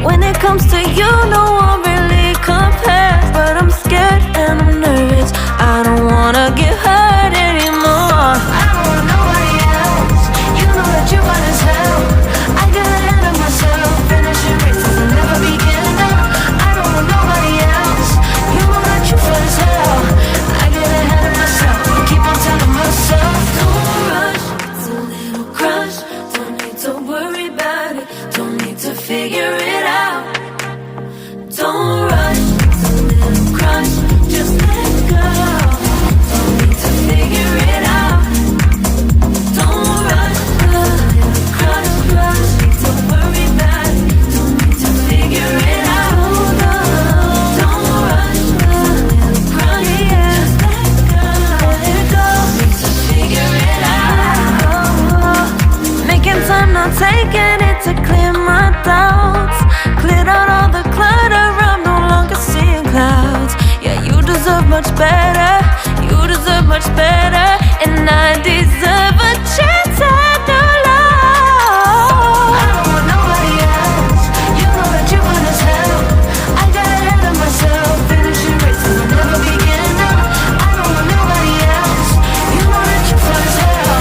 When it comes to you, no one really compares. But I'm scared and I'm nervous. I don't wanna get hurt anymore. I don't want nobody else. You know that you fine as hell. I get ahead of myself, finishing races and never beginning up. I don't want nobody else. You know that you fine as hell. I get ahead of myself, keep on telling myself, don't rush, it's a little crush. Don't need to worry about it, don't need to figure it out. Don't rush, it's a little crush. Just let go, don't need to figure it out. Don't rush, a little crush, crush. Need to worry about it, don't need to figure it out. Don't rush, a little crush. Just let go, need to figure it out. Making time, not taking it to clear my doubts. Cleared out all the clutter, I'm no longer seeing clouds. Yeah, you deserve much better, you deserve much better. And I deserve a chance at new love. I don't want nobody else, you know that you fine as hell. I got ahead of myself, finishing races and never beginning up. I don't want nobody else, you know that you fine as hell.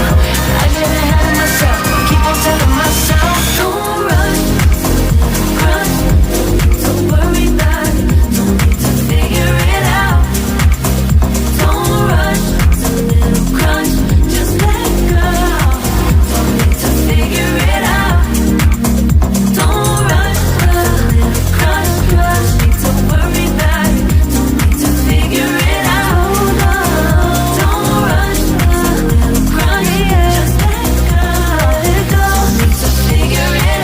I get ahead of myself, keep on telling myself, don't rush, crush. Don't worry about it, don't need to figure it out. Don't rush, it's a little crush. Just let go, don't need to figure it out. Don't rush, a little crush, crush. Need to worry about it, don't need to figure it out. Don't rush, a little crush. Just let go, need to figure it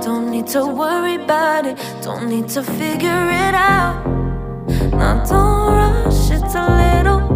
Don't need to worry about it, don't need to figure it out. Now don't rush, it's a little